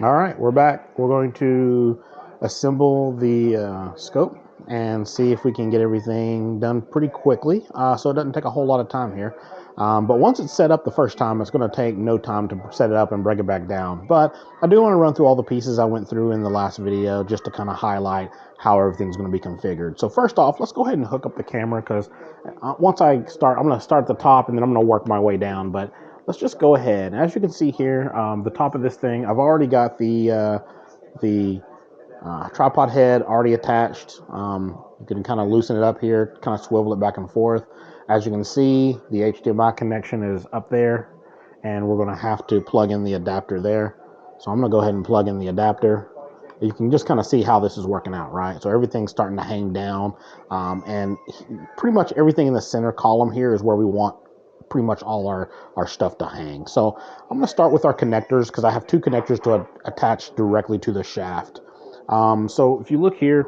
All right, we're back. We're going to assemble the scope and see if we can get everything done pretty quickly, so it doesn't take a whole lot of time here. But once it's set up the first time, it's going to take no time to set it up and break it back down. But I do want to run through all the pieces I went through in the last video just to kind of highlight how everything's going to be configured. So first off, let's go ahead and hook up the camera because once I start, I'm going to start at the top and then I'm going to work my way down. But let's just go ahead. As you can see here, the top of this thing, I've already got the tripod head already attached. You can kind of loosen it up here, kind of swivel it back and forth. As you can see, the HDMI connection is up there, and we're going to have to plug in the adapter there. So I'm going to go ahead and plug in the adapter. You can just kind of see how this is working out, right? So everything's starting to hang down, and pretty much everything in the center column here is where we want pretty much all our stuff to hang. So I'm going to start with our connectors because I have two connectors to attach directly to the shaft. So if you look here,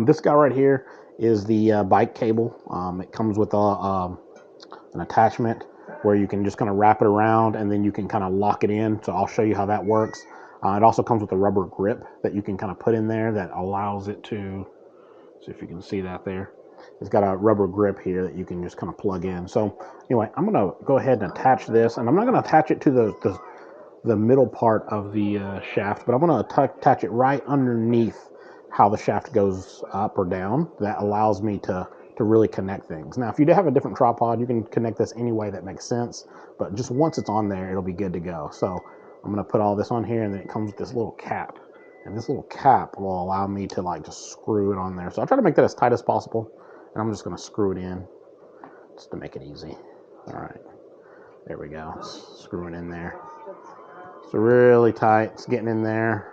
this guy right here is the bike cable. It comes with an attachment where you can just kind of wrap it around and then you can kind of lock it in. So I'll show you how that works. It also comes with a rubber grip that you can kind of put in there that allows it to, see if you can see that there. It's got a rubber grip here that you can just kind of plug in. So anyway, I'm going to go ahead and attach this, and I'm not going to attach it to the middle part of the shaft, but I'm going to attach it right underneath how the shaft goes up or down. That allows me to really connect things. Now, if you do have a different tripod, you can connect this any way that makes sense, but just once it's on there, it'll be good to go. So I'm going to put all this on here, and then it comes with this little cap. And this little cap will allow me to like just screw it on there. So I'll try to make that as tight as possible, and I'm just going to screw it in just to make it easy. All right, there we go. Screw it in there. It's really tight. It's getting in there.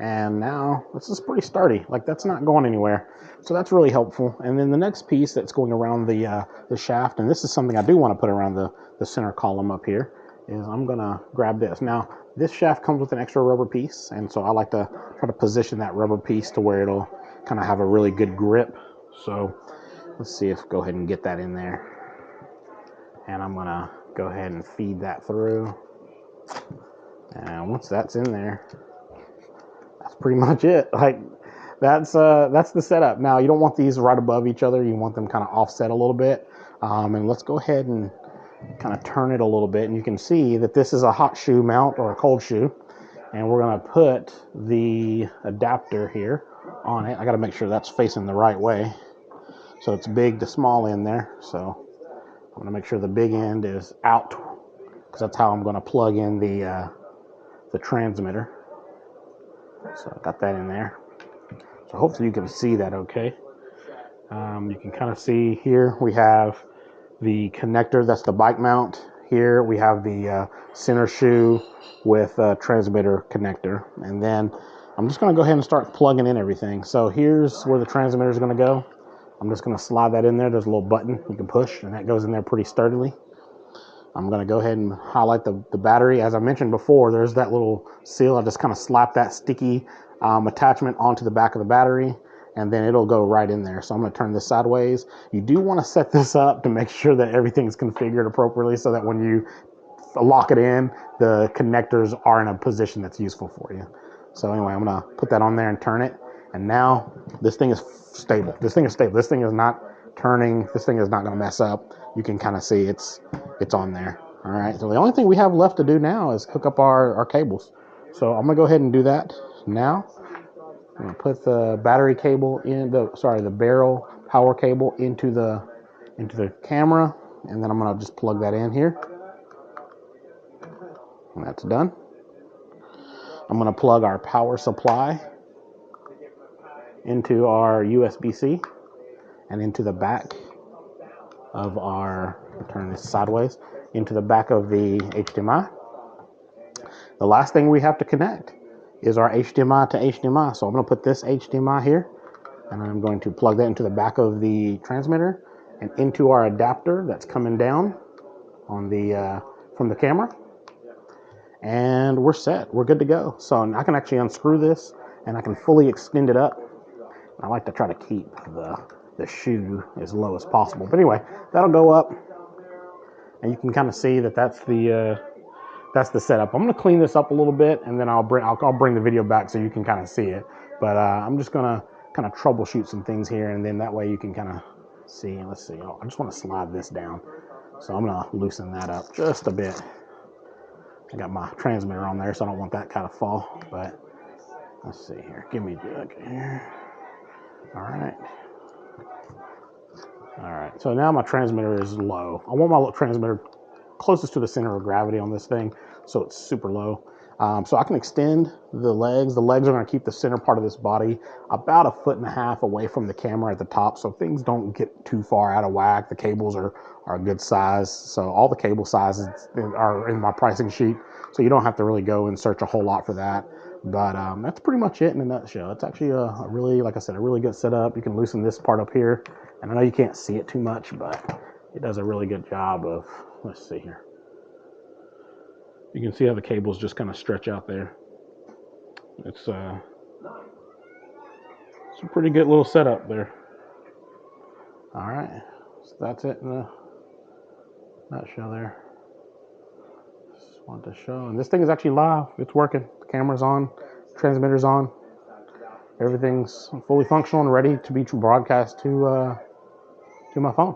And now this is pretty sturdy. Like, that's not going anywhere. So that's really helpful. And then the next piece that's going around the shaft, and this is something I do want to put around the center column up here, is I'm going to grab this. Now, this shaft comes with an extra rubber piece, and so I like to try to position that rubber piece to where it'll kind of have a really good grip. So let's see if go ahead and get that in there. And I'm going to go ahead and feed that through. And once that's in there, that's pretty much it. Like, that's the setup. Now, you don't want these right above each other. You want them kind of offset a little bit. And let's go ahead and kind of turn it a little bit. And you can see that this is a hot shoe mount or a cold shoe. And we're going to put the adapter here on it. I got to make sure that's facing the right way. So it's big to small end there. So I'm going to make sure the big end is out, because that's how I'm going to plug in the transmitter. So I got that in there. So hopefully you can see that okay. You can kind of see here we have the connector, that's the bike mount. Here we have the center shoe with a transmitter connector. And then I'm just going to go ahead and start plugging in everything. So here's where the transmitter is going to go. I'm just going to slide that in there. There's a little button you can push, and that goes in there pretty sturdily. I'm going to go ahead and highlight the battery. As I mentioned before, there's that little seal. I just kind of slap that sticky attachment onto the back of the battery, and then it'll go right in there. So I'm going to turn this sideways. You do want to set this up to make sure that everything's configured appropriately so that when you lock it in, the connectors are in a position that's useful for you. So anyway, I'm going to put that on there and turn it. And now this thing is stable. This thing is stable. This thing is not turning. This thing is not going to mess up. You can kind of see it's on there. All right. So the only thing we have left to do now is hook up our cables. So I'm going to go ahead and do that now. I'm going to put the battery cable in the barrel power cable into the camera, and then I'm going to just plug that in here. And that's done. I'm going to plug our power supply into our USB-C and into the back of our, turn this sideways, into the back of the HDMI. The last thing we have to connect is our HDMI to HDMI. So I'm going to put this HDMI here, and I'm going to plug that into the back of the transmitter and into our adapter that's coming down on the from the camera. And we're set. We're good to go. So I can actually unscrew this, and I can fully extend it up. I like to try to keep the shoe as low as possible. But anyway, that'll go up, and you can kind of see that that's the that's the setup. I'm gonna clean this up a little bit, and then I'll bring the video back so you can kind of see it. But I'm just gonna kind of troubleshoot some things here, and then that way you can kind of see. Let's see. Oh, I just want to slide this down, so I'm gonna loosen that up just a bit. I got my transmitter on there, so I don't want that kind of fall. But let's see here. Give me here. All right. All right. So now my transmitter is low. I want my transmitter closest to the center of gravity on this thing, so it's super low. So I can extend the legs. The legs are going to keep the center part of this body about 1.5 feet away from the camera at the top, so things don't get too far out of whack. The cables are a good size, so all the cable sizes are in my pricing sheet, so you don't have to really go and search a whole lot for that. But that's pretty much it in a nutshell. It's actually a really, like I said, a really good setup. You can loosen this part up here, and I know you can't see it too much, but it does a really good job of, let's see here. You can see how the cables just kind of stretch out there. It's a pretty good little setup there. All right, so that's it in a nutshell there. Just wanted to show, and this thing is actually live. It's working. The camera's on, transmitter's on. Everything's fully functional and ready to be broadcast to my phone.